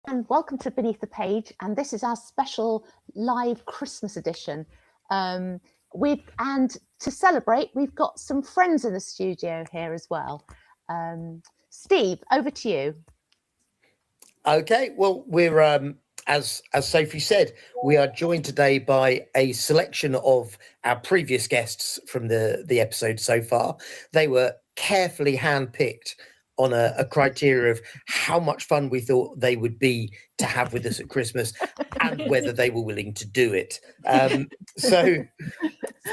and welcome to Beneath the Page, and this is our special live Christmas edition. And to celebrate, we've got some friends in the studio here as well. Steve, over to you. Okay, well, we're as Sophie said, we are joined today by a selection of our previous guests from the episode so far. They were carefully handpicked on a criteria of how much fun we thought they would be to have with us at Christmas and whether they were willing to do it. So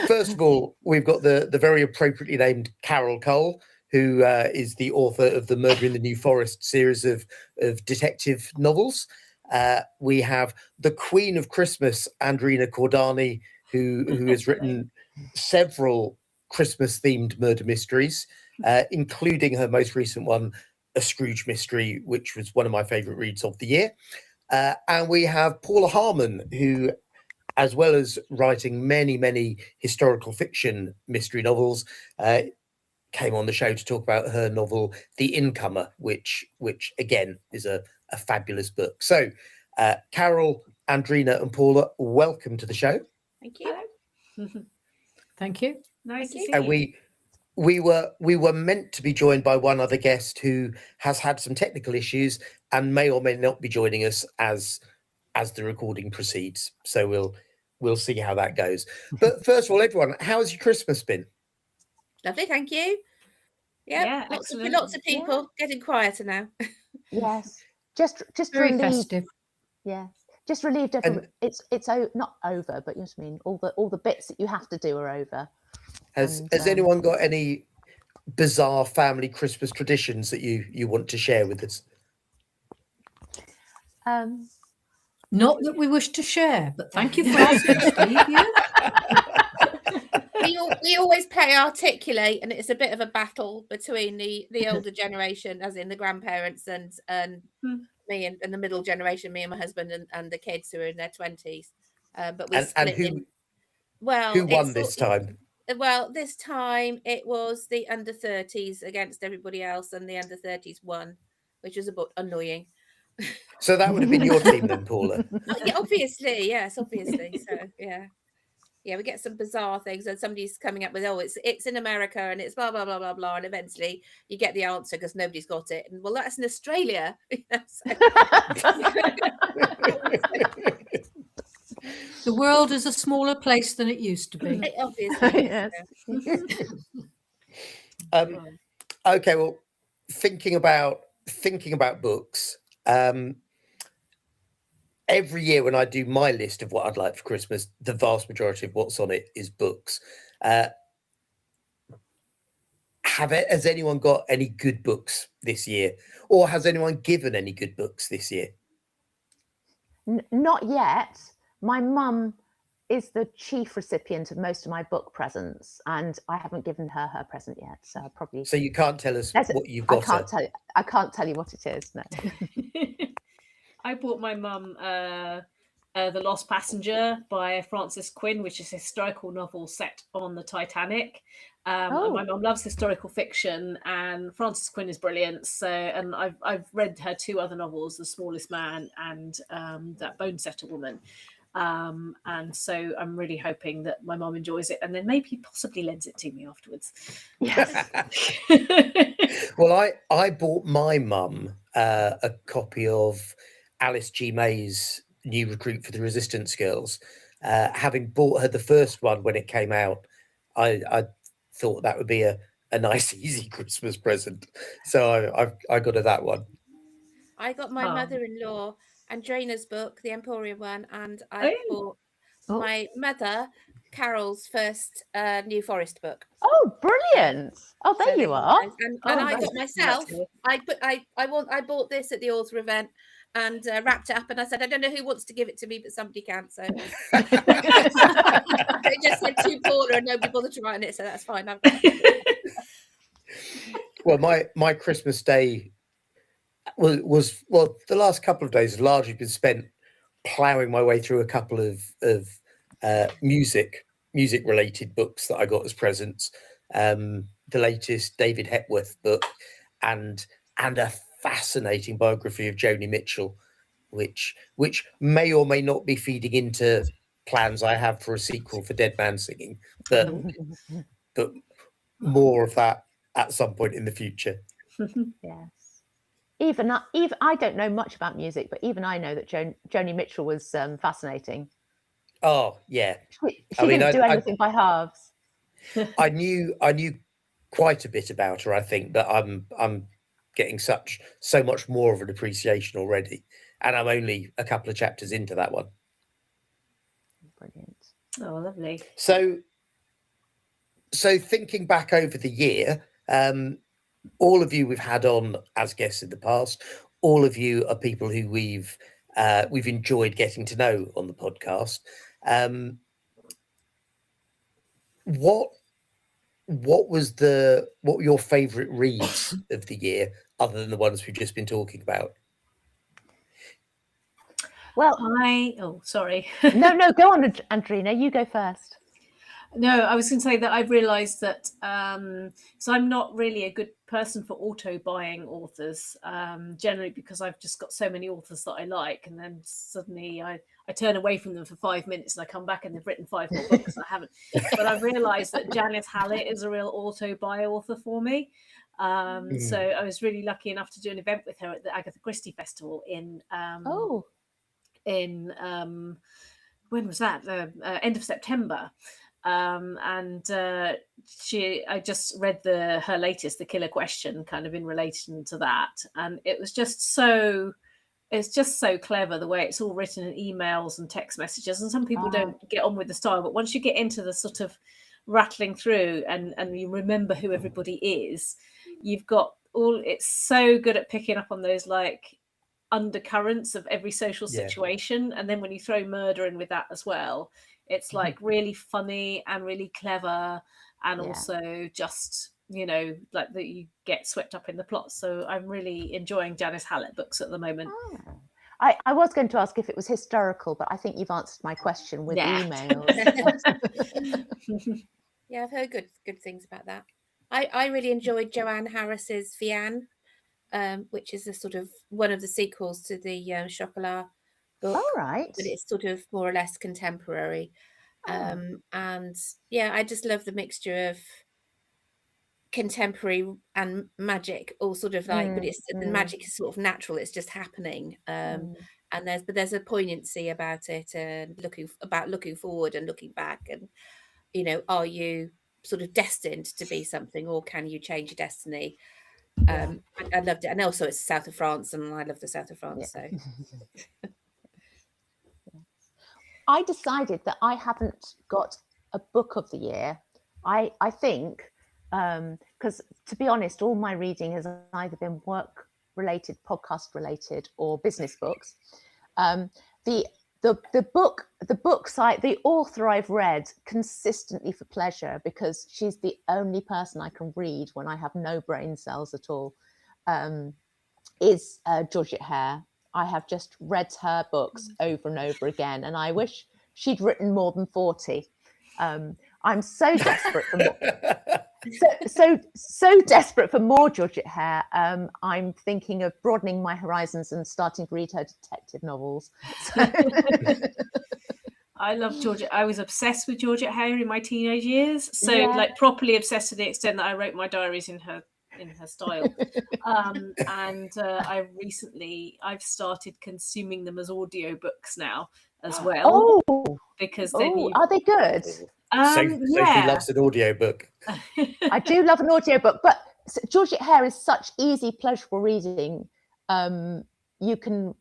first of all, we've got the very appropriately named Carol Cole, who is the author of the Murder in the New Forest series of detective novels. We have the Queen of Christmas, Andreina Cordani, who has written several Christmas-themed murder mysteries, including her most recent one, A Scrooge Mystery, which was one of my favourite reads of the year. And we have Paula Harmon, who, as well as writing many, many historical fiction mystery novels, came on the show to talk about her novel, The Incomer, which again is a fabulous book. So, Carol, Andreina and Paula, welcome to the show. Thank you. Thank you. Nice to see And you. we were meant to be joined by one other guest who has had some technical issues and may or may not be joining us as the recording proceeds. So we'll see how that goes. But first of all, everyone, how has your Christmas been? Lovely, thank you. Yeah, lots of people getting quieter now. Yes, just Very relieved. festive. Yes, just relieved. It's not over, but you know what I mean. All the bits that you have to do are over. Has anyone got any bizarre family Christmas traditions that you want to share with us? Not that we wish to share, but thank you for asking, Steve. Yeah? We always play Articulate, and it's a bit of a battle between the older generation, as in the grandparents, and me and the middle generation, me and my husband, and the kids who are in their 20s. But we split in. Well, who won this time? Well, this time it was the under 30s against everybody else, and the under 30s won, which was a bit annoying. So that would have been your team then, Paula? Yeah, obviously, yes, obviously. So yeah, we get some bizarre things, and somebody's coming up with, it's in America, and it's blah blah blah blah blah, and eventually you get the answer because nobody's got it, and well, that's in Australia. The world is a smaller place than it used to be. Obviously. Yes. Okay, well, thinking about books. Every year when I do my list of what I'd like for Christmas, the vast majority of what's on it is books. Has anyone got any good books this year? Or has anyone given any good books this year? Not yet. My mum is the chief recipient of most of my book presents, and I haven't given her present yet. So I'll probably. So you can't tell us what you've got. I can't tell you what it is. No. I bought my mum The Lost Passenger by Francis Quinn, which is a historical novel set on the Titanic. And my mum loves historical fiction, and Francis Quinn is brilliant. So, and I've read her two other novels, The Smallest Man and that Bone Setter Woman. And so I'm really hoping that my mum enjoys it, and then maybe possibly lends it to me afterwards. Yes. Well, I bought my mum a copy of Alice G. May's New Recruit for the Resistance Girls. Having bought her the first one when it came out, I thought that would be a nice, easy Christmas present. So I got her that one. I got my mother-in-law Andreina's book, the Emporium one, and I bought my mother Carol's first New Forest book. Oh, brilliant! Oh, there you are. And I got myself. I bought this at the author event and wrapped it up, and I said, I don't know who wants to give it to me, but somebody can. So I just said to Paula, and nobody bothered to write on it, so that's fine. Well, my Christmas day was the last couple of days have largely been spent ploughing my way through a couple of music related books that I got as presents. The latest David Hepworth book and a fascinating biography of Joni Mitchell, which may or may not be feeding into plans I have for a sequel for Dead Man Singing, but more of that at some point in the future. Yes. Even I don't know much about music, but even I know that Joni Mitchell was fascinating. Oh yeah, She didn't do anything by halves. I knew quite a bit about her, I think, but I'm getting so much more of an appreciation already, and I'm only a couple of chapters into that one. Brilliant. Oh, lovely. So thinking back over the year, all of you we've had on as guests in the past, all of you are people who we've enjoyed getting to know on the podcast. What were your favourite reads of the year, other than the ones we've just been talking about? Well, sorry. no, go on, Andreina. You go first. No, I was going to say that I've realised that so I'm not really a good person for auto buying authors, generally because I've just got so many authors that I like, and then suddenly I turn away from them for 5 minutes and I come back and they've written 5 more books and I haven't. But I've realised that Janice Hallett is a real auto buy author for me. So I was really lucky enough to do an event with her at the Agatha Christie Festival in when was that? End of September. I just read her latest, The Killer Question, kind of in relation to that, and it's just so clever the way it's all written in emails and text messages, and some people don't get on with the style, but once you get into the sort of rattling through and you remember who everybody is, you've got it's so good at picking up on those like undercurrents of every social situation, and then when you throw murder in with that as well, it's like really funny and really clever, and also just, like that you get swept up in the plot. So I'm really enjoying Janice Hallett books at the moment. I was going to ask if it was historical, but I think you've answered my question with emails. Yeah, I've heard good things about that. I really enjoyed Joanne Harris's Vianne, which is a sort of one of the sequels to the Chocolat book. All right. But it's sort of more or less contemporary. And yeah, I just love the mixture of contemporary and magic, all sort of like, but the magic is sort of natural, it's just happening. And there's a poignancy about it, and looking forward and looking back, and are you sort of destined to be something, or can you change your destiny? I loved it, and also it's the south of France, and I love the south of France. So I decided that I haven't got a book of the year. I think because to be honest, all my reading has either been work related, podcast related, or business books. The author I've read consistently for pleasure, because she's the only person I can read when I have no brain cells at all, is Georgette Hare. I have just read her books over and over again, and I wish she'd written more than 40. I'm so desperate for more. So desperate for more Georgette Hare. I'm thinking of broadening my horizons and starting to read her detective novels. So. I love Georgette. I was obsessed with Georgette Hare in my teenage years. So like properly obsessed to the extent that I wrote my diaries in her style. I've started consuming them as audiobooks now as well. Because are they good? Sophie loves an audiobook. I do love an audiobook, but Georgette Hare is such easy, pleasurable reading. You can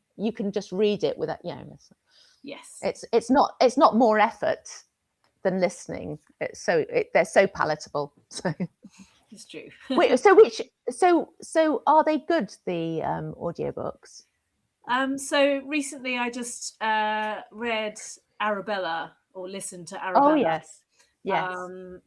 just read it without, yes. It's not more effort than listening. They're so palatable. So it's true. Wait, so are they good, the audiobooks? So recently I just read Arabella, or listened to Arabella. Oh yes.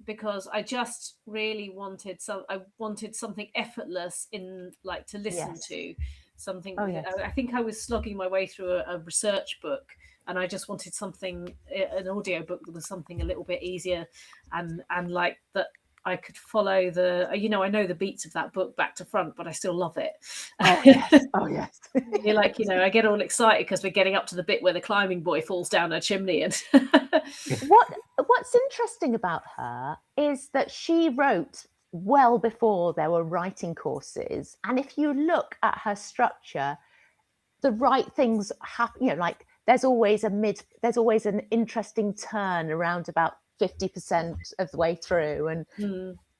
Because I just really wanted something effortless in like to listen to something. I think I was slogging my way through a research book, and I just wanted an audio book that was something a little bit easier, and like that I could follow I know the beats of that book back to front, but I still love it. Oh yes, oh yes. You're like, I get all excited because we're getting up to the bit where the climbing boy falls down a chimney. And What's interesting about her is that she wrote well before there were writing courses, and if you look at her structure, the right things happen. Like there's always an interesting turn around about 50% of the way through, and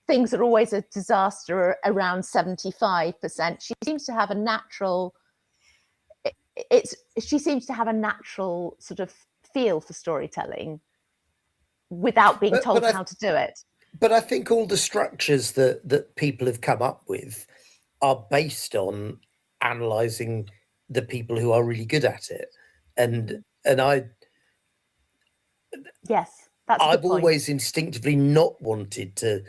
things are always a disaster around 75%. She seems to have a natural sort of feel for storytelling without being told how to do it. But I think all the structures that people have come up with are based on analysing the people who are really good at it. And yes, that's I've always instinctively not wanted to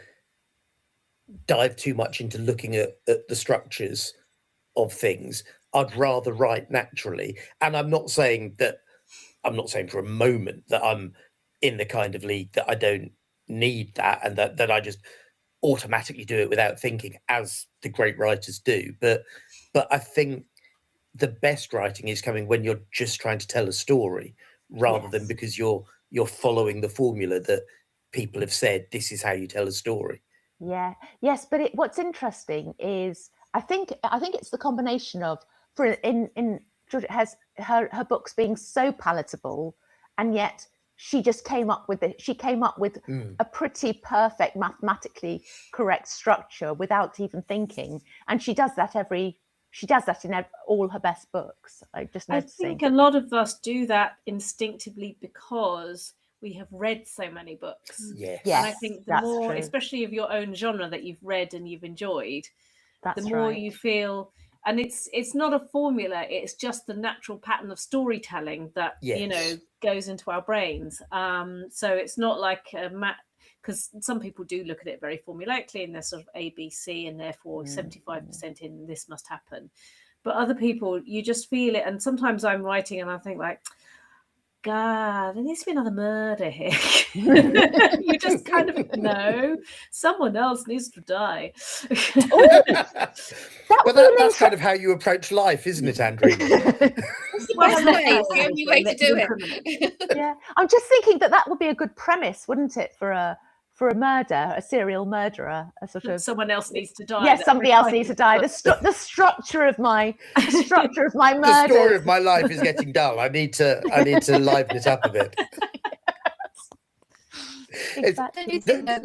dive too much into looking at the structures of things. I'd rather write naturally. And I'm not saying for a moment that I'm in the kind of league that I don't need that, and that I just automatically do it without thinking, as the great writers do. But I think the best writing is coming when you're just trying to tell a story, rather than because you're following the formula that people have said, this is how you tell a story. Yeah, yes, but what's interesting is I think it's the combination of her books being so palatable, and yet she just came up with a pretty perfect, mathematically correct structure without even thinking, and she does that in all her best books. I think a lot of us do that instinctively because we have read so many books. Yes. And I think the more, especially of your own genre that you've read and you've enjoyed, the more you feel, and it's not a formula, it's just the natural pattern of storytelling that, goes into our brains. So it's not like because some people do look at it very formulaically and they're sort of ABC and therefore 75% in this must happen. But other people, you just feel it. And sometimes I'm writing and I think like, God, there needs to be another murder here. You just kind of know someone else needs to die. That's kind of how you approach life, isn't it, Andreina? It's the only way to do it. Yeah, I'm just thinking that would be a good premise, wouldn't it, for a murder, a serial murderer, a sort of someone else needs to die. Yes, somebody else needs to die. The structure of my murder. The story of my life is getting dull. I need to liven it up a bit. Exactly. Do you think that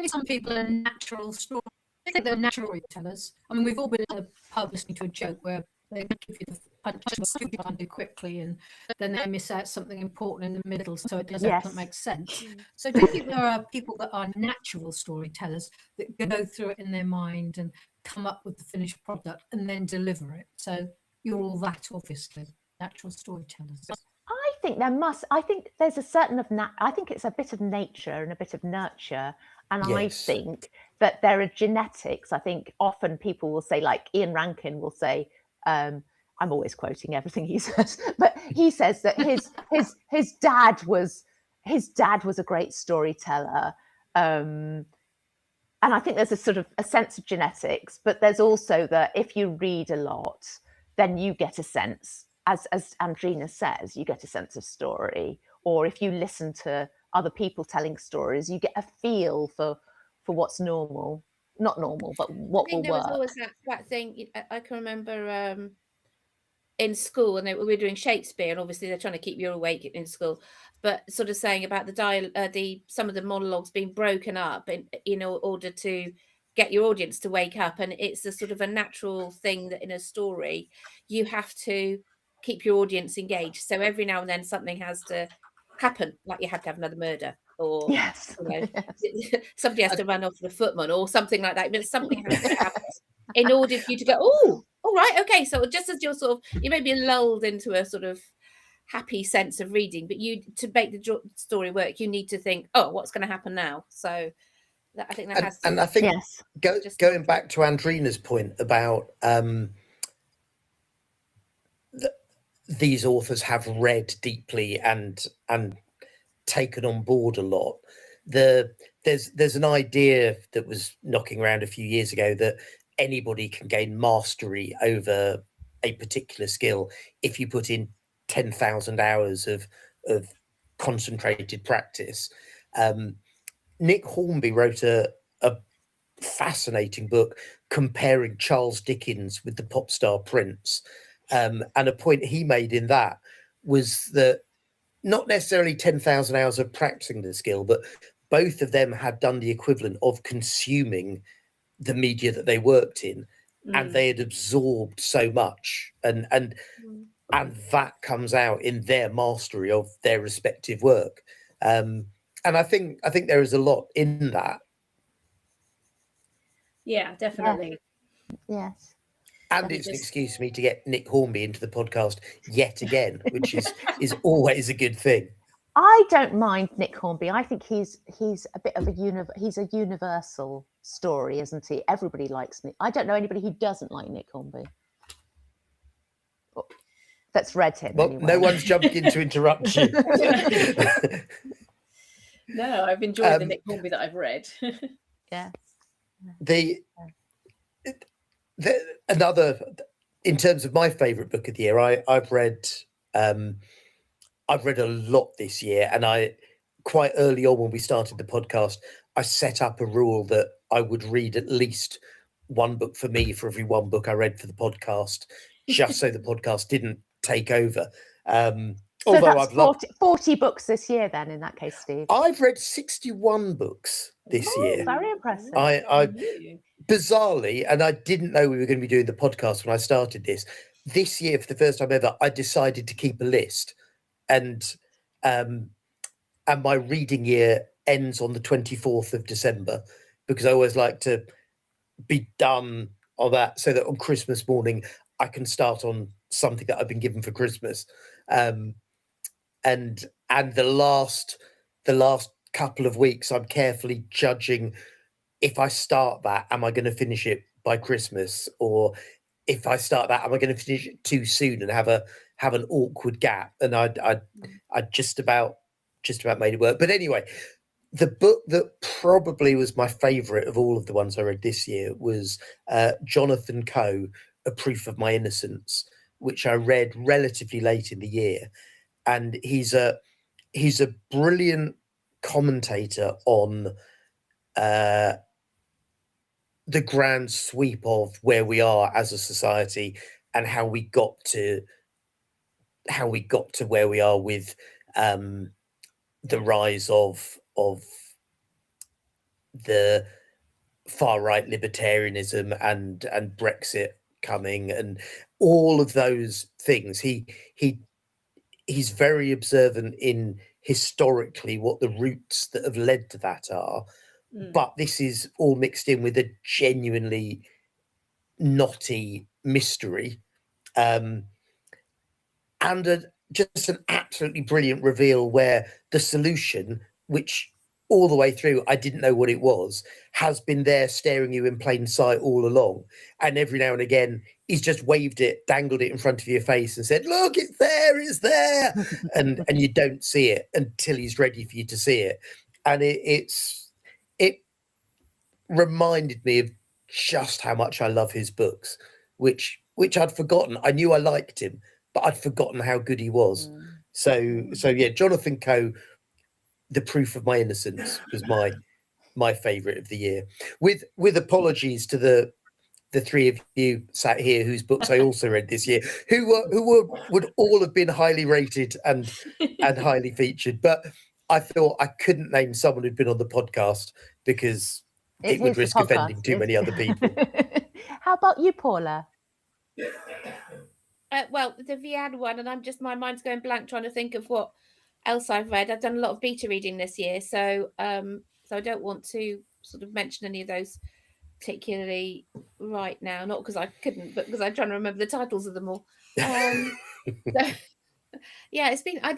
some people are natural story? I think they're natural storytellers. I mean, we've all been in a pub listening to a joke where they give you the punch quickly, and then they miss out something important in the middle, so it doesn't make sense. So do you think there are people that are natural storytellers that go through it in their mind and come up with the finished product and then deliver it? So you're all that, obviously, natural storytellers. I think there's a certain I think it's a bit of nature and a bit of nurture. And I think that there are genetics. I think often people will say, like Ian Rankin will say, I'm always quoting everything he says, but he says that his dad was a great storyteller. And I think there's a sort of a sense of genetics, but there's also that if you read a lot, then you get a sense, as Andreina says, you get a sense of story. Or if you listen to other people telling stories, you get a feel for what's normal, not normal, but what will work. There was always that thing. I can remember in school, and we were doing Shakespeare, and obviously they're trying to keep you awake in school, but sort of saying about some of the monologues being broken up in order to get your audience to wake up. And it's a sort of a natural thing that in a story you have to keep your audience engaged. So every now and then something has to happen, like you had to have another murder, or somebody has to run off with a footman or something like that. But something has to happen in order for you to go, oh, all right, okay. So just as you're sort of, you may be lulled into a sort of happy sense of reading, but to make the story work, you need to think, oh, what's going to happen now? So I think that has to. And I think going back to Andreina's point about these authors have read deeply and taken on board a lot. there's an idea that was knocking around a few years ago that anybody can gain mastery over a particular skill if you put in 10,000 hours of concentrated practice. Nick Hornby wrote a fascinating book comparing Charles Dickens with the pop star Prince. And a point he made in that was that not necessarily 10,000 hours of practicing the skill, but both of them had done the equivalent of consuming the media that they worked in, and they had absorbed so much, and that comes out in their mastery of their respective work. And I think there is a lot in that. Yeah, definitely. Yes. And it's an excuse for me to get Nick Hornby into the podcast yet again, which is always a good thing. I don't mind Nick Hornby. I think he's a bit of he's a universal story, isn't he? Everybody likes Nick. I don't know anybody who doesn't like Nick Hornby. That's read him. Well, anyway. No one's jumped in to interrupt you. No, I've enjoyed the Nick Hornby that I've read. Yeah. Another, in terms of my favourite book of the year, I've read a lot this year, and I quite early on when we started the podcast, I set up a rule that I would read at least one book for me for every one book I read for the podcast, just so the podcast didn't take over. So that's 40 books this year then, in that case, Steve. I've read 61 books this year. Very impressive. I bizarrely, and I didn't know we were going to be doing the podcast when I started this year, for the first time ever, I decided to keep a list, and my reading year ends on the 24th of December, because I always like to be done on that, so that on Christmas morning I can start on something that I've been given for Christmas. And the last couple of weeks, I'm carefully judging, if I start that, am I going to finish it by Christmas? Or if I start that, am I going to finish it too soon and have an awkward gap? And I just about made it work. But anyway, the book that probably was my favourite of all of the ones I read this year was Jonathan Coe, A Proof of My Innocence, which I read relatively late in the year. And he's a brilliant commentator on the grand sweep of where we are as a society and how we got to where we are with the rise of the far right libertarianism and Brexit coming and all of those things. He's very observant in historically what the roots that have led to that are, but this is all mixed in with a genuinely knotty mystery, and just an absolutely brilliant reveal where the solution, which all the way through I didn't know what it was, has been there staring you in plain sight all along, and every now and again he's just waved it, dangled it in front of your face and said, look, it's there, and you don't see it until he's ready for you to see it. And it reminded me of just how much I love his books, which I'd forgotten. I knew I liked him, but I'd forgotten how good he was. So yeah, Jonathan Coe, The Proof of My Innocence was my favourite of the year. With apologies to the three of you sat here whose books I also read this year, who would all have been highly rated and highly featured, but I thought I couldn't name someone who'd been on the podcast because it would risk offending too many other people. How about you, Paula? Well, the Vian one, and my mind's going blank trying to think of what else I've read. I've done a lot of beta reading this year, so I don't want to sort of mention any of those particularly right now, not because I couldn't, but because I'm trying to remember the titles of them all. So, yeah, it's been I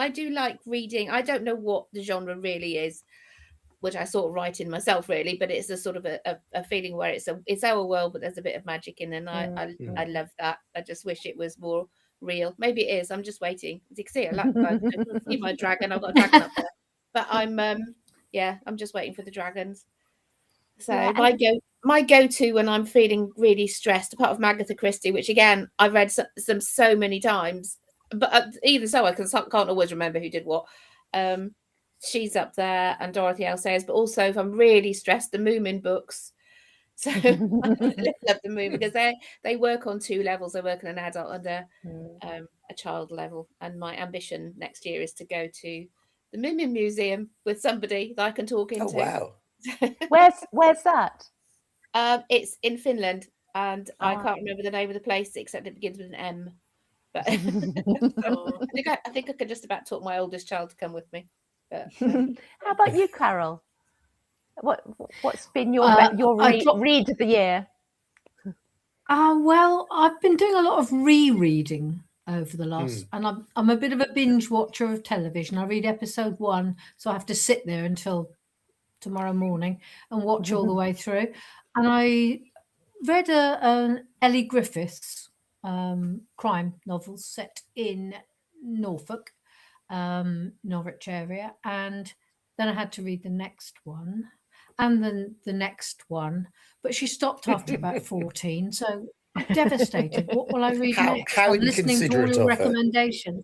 do like reading. I don't know what the genre really is, which I sort of write in myself really, but it's a sort of a feeling where it's our world, but there's a bit of magic in it, and I love that. I just wish it was more real. Maybe it is. I'm just waiting. As you can see, I see my dragon. I've got a dragon up there. But I'm I'm just waiting for the dragons. So Yeah, my go-to when I'm feeling really stressed, apart from Agatha Christie, which again I've read some so many times, but even so I can't always remember who did what. She's up there, and Dorothy L. Sayers. But also, if I'm really stressed, the Moomin books. So I love the Moomin because they work on two levels. They work on an adult and a child level. And my ambition next year is to go to the Moomin Museum with somebody that I can talk into. Oh wow! Where's that? It's in Finland, and I can't remember the name of the place except it begins with an M. But I think I could just about talk my oldest child to come with me. But how about you, Carol? What's been your read of the year? Well, I've been doing a lot of rereading over the last, and I'm a bit of a binge watcher of television. I read episode 1, so I have to sit there until tomorrow morning and watch all the way through. And I read an Ellie Griffiths crime novel set in Norfolk, Norwich area, and then I had to read the next one and then the next one, but she stopped after about 14, so I'm devastated. What will I read next? How I'm listening to all your recommendations.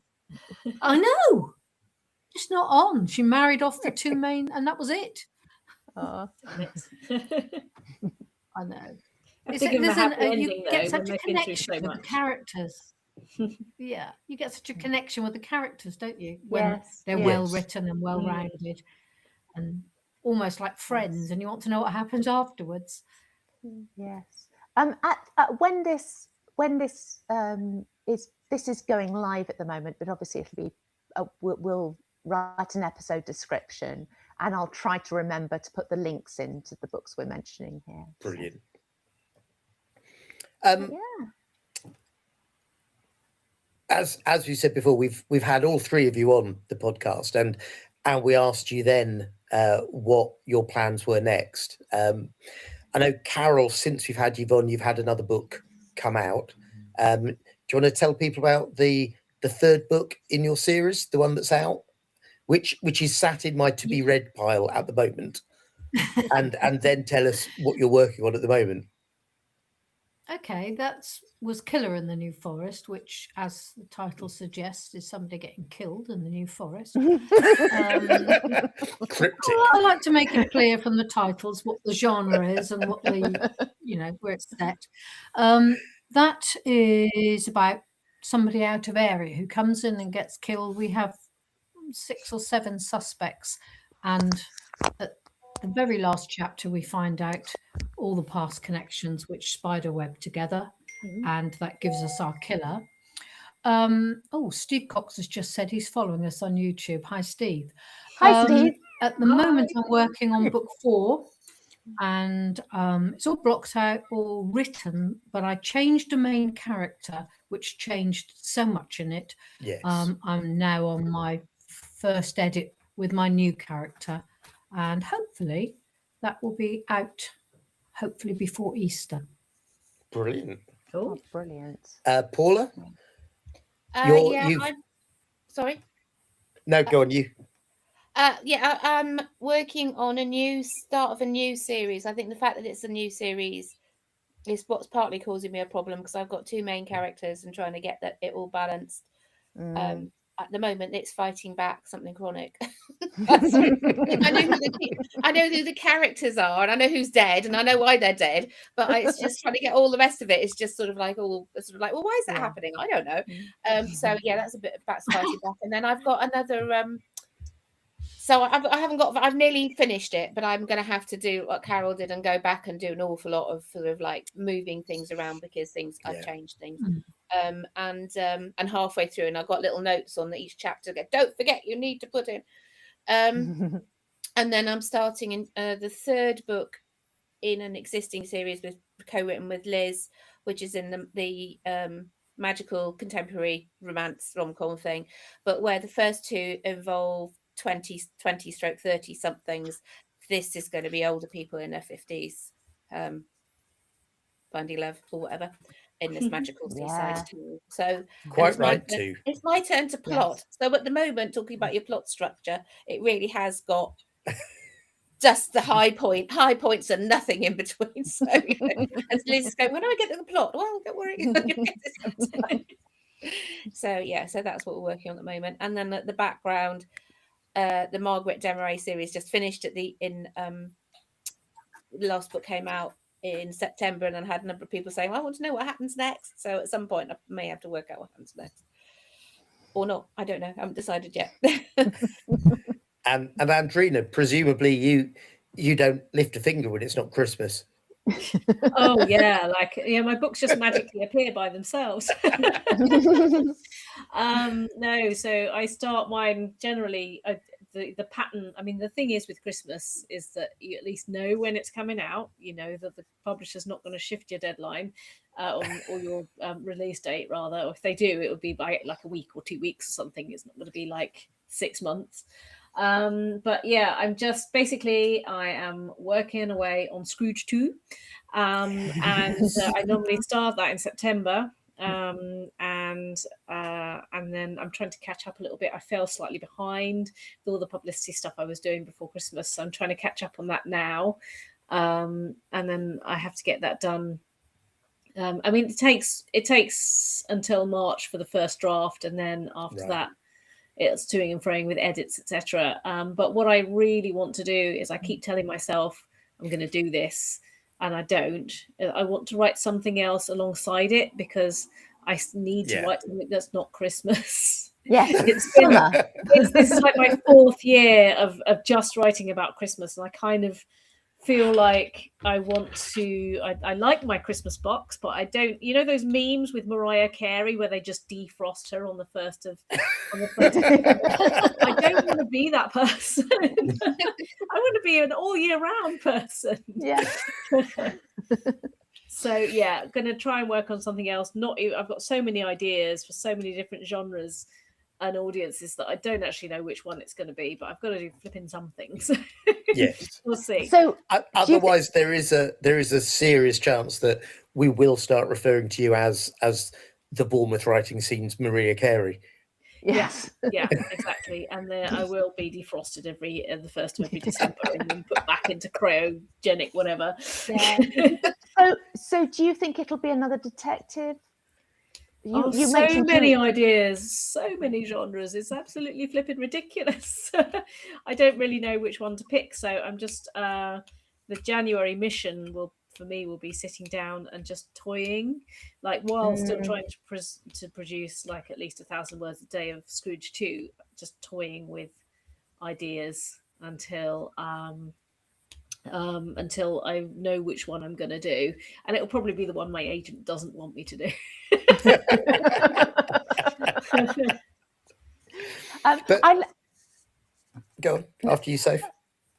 I know, just not on. She married off the two main, and that was it. Oh. I know. You get such a connection with the characters. Yeah, you get such a connection with the characters, don't you? When they're well written and well rounded, and almost like friends, and you want to know what happens afterwards. Yes. When this is going live at the moment, but obviously it'll be we'll write an episode description, and I'll try to remember to put the links into the books we're mentioning here. Brilliant. As we said before, we've had all three of you on the podcast, and we asked you then what your plans were next. I know, Carol, since we've had you on, you've had another book come out. Do you want to tell people about the third book in your series, the one that's out, which is sat in my to be read pile at the moment, and then tell us what you're working on at the moment? Okay, that was Killer in the New Forest, which, as the title suggests, is somebody getting killed in the New Forest. Cryptic. I like to make it clear from the titles what the genre is and what where it's set. That is about somebody out of area who comes in and gets killed. We have 6 or 7 suspects, and at the very last chapter we find out all the past connections which spiderweb together, and that gives us our killer. Steve Cox has just said he's following us on YouTube. Hi, Steve. Hi, Steve. At the moment I'm working on book 4, and it's all blocked out, all written, but I changed a main character which changed so much in it. Yes. I'm now on my first edit with my new character, and hopefully that will be out before Easter. Brilliant. Oh, brilliant. Paula? Sorry? No, go on, you. I'm working on a new start of a new series. I think the fact that it's a new series is what's partly causing me a problem, because I've got 2 main characters and trying to get it all balanced. At the moment, it's fighting back something chronic. I know who the characters are, and I know who's dead, and I know why they're dead. But it's just trying to get all the rest of it. It's just sort of like, well, why is that happening? I don't know. So that's a bit of fighting back. And then I've got another. So I've nearly finished it, but I'm going to have to do what Carol did and go back and do an awful lot of sort of like moving things around, because I've changed things. And halfway through, and I've got little notes on each chapter. Don't forget, you need to put in. And then I'm starting in the third book in an existing series co-written with Liz, which is in the magical contemporary romance rom-com thing, but where the first 2 involve 20-30 somethings. This is going to be older people in their 50s, finding love or whatever. in this magical seaside too. So Quite right too. It's my turn to plot. So at the moment, talking about your plot structure, it really has got just the high points and nothing in between. So and Liz is going, when do I get to the plot? Well, don't worry. So so that's what we're working on at the moment. And then at the background, the Margaret Desmarais series just finished the last book came out in September, and I had a number of people saying, well, I want to know what happens next. So at some point I may have to work out what happens next. Or not. I don't know. I haven't decided yet. And Andreina, presumably you don't lift a finger when it's not Christmas. Oh yeah, my books just magically appear by themselves. No, so I start mine generally. The pattern. I mean, the thing is with Christmas is that you at least know when it's coming out. You know that the publisher's not going to shift your deadline or your release date, rather. Or if they do, it would be by like a week or 2 weeks or something. It's not going to be like 6 months. But yeah, I'm just basically I am working away on Scrooge 2, and I normally start that in September. And then I'm trying to catch up a little bit. I fell slightly behind with all the publicity stuff I was doing before Christmas, so I'm trying to catch up on that now. And then I have to get that done. I mean, it takes until March for the first draft, and then after that, it's toing and froing with edits, etc. But what I really want to do is I keep telling myself I'm going to do this, and I don't. I want to write something else alongside it because I need to write something that's not Christmas. Yes, this is like my 4th year of just writing about Christmas, and I kind of feel like I want to. I like my Christmas box, but I don't. You know those memes with Mariah Carey where they just defrost her on the first of. I don't want to be that person. I want to be an all year round person. Yeah. So yeah, I'm gonna try and work on something else. I've got so many ideas for so many different genres and audiences that I don't actually know which one it's going to be, but I've got to do flipping something. So yes, we'll see. So otherwise, there is a serious chance that we will start referring to you as the Bournemouth writing scene's Mariah Carey. Yes. Yeah, exactly. And then I will be defrosted the 1st of every December and then put back into cryogenic whatever. Yeah. So do you think it'll be another detective? You so many ideas, so many genres. It's absolutely flipping ridiculous. I don't really know which one to pick. So I'm just the January mission will be sitting down and just toying, like while still trying to produce like at least 1,000 words a day of Scrooge 2, just toying with ideas until I know which one I'm going to do, and it'll probably be the one my agent doesn't want me to do. Go on after you, Soph.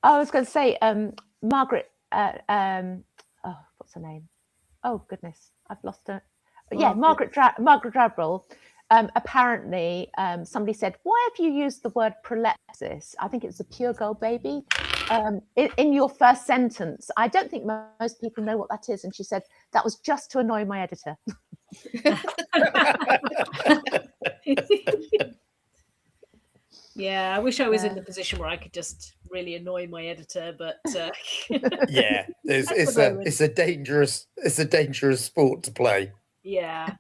I was going to say, Margaret. What's her name? Oh goodness, I've lost her. Yeah, Margaret Drabble. Apparently, somebody said, "Why have you used the word prolepsis?" I think it's a pure gold baby. In your first sentence. I don't think most people know what that is. And she said, that was just to annoy my editor. Yeah, I wish I was in the position where I could just really annoy my editor, but yeah, it's a dangerous sport to play. Yeah.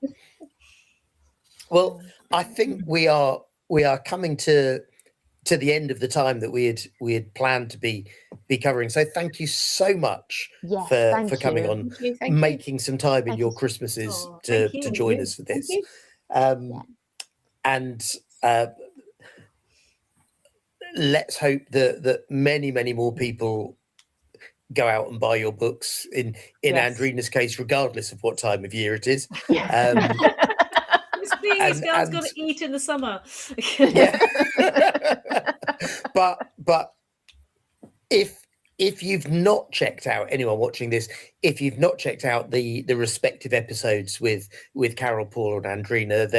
Well, I think we are coming to the end of the time that we had planned to be covering. So thank you so much for coming on, making some time in your Christmases to join us for this. And let's hope that many more people go out and buy your books in Andreina's case, regardless of what time of year it is. This girl's got to eat in the summer. Yeah. but if you've not checked out, anyone watching this, if you've not checked out the respective episodes with Carol, Paula, and Andreina,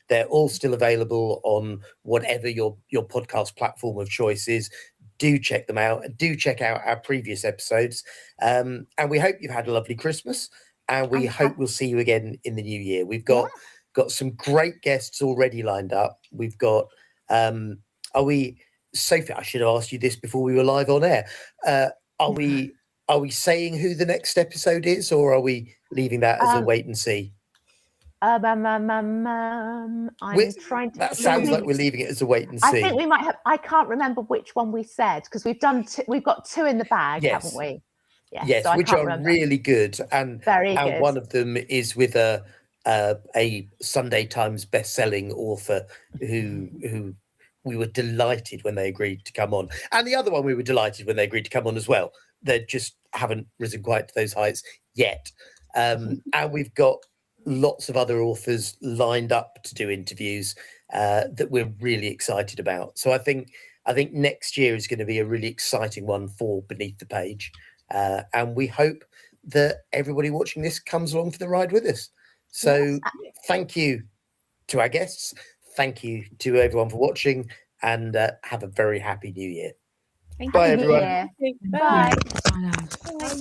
they're all still available on whatever your podcast platform of choice is. Do check them out, and do check out our previous episodes. And we hope you've had a lovely Christmas. and we hope we'll see you again in the new year. We've got some great guests already lined up. We've got Sophie, I should have asked you this before we were live on air. Are we saying who the next episode is, or are we leaving that as a wait and see? I'm trying to. That sounds like we're leaving it as a wait and see. I think we might have. I can't remember which one we said, because we've got 2 in the bag, haven't we? Yes, so which are really good, and very good. One of them is with a Sunday Times best-selling author who we were delighted when they agreed to come on, and the other one we were delighted when they agreed to come on as well. They just haven't risen quite to those heights yet, and we've got lots of other authors lined up to do interviews that we're really excited about. So I think next year is going to be a really exciting one for Beneath the Page, and we hope that everybody watching this comes along for the ride with us. So thank you to our guests, thank you to everyone for watching, and have a very happy new year. Thank Bye you. everyone. Bye. Bye now. Bye.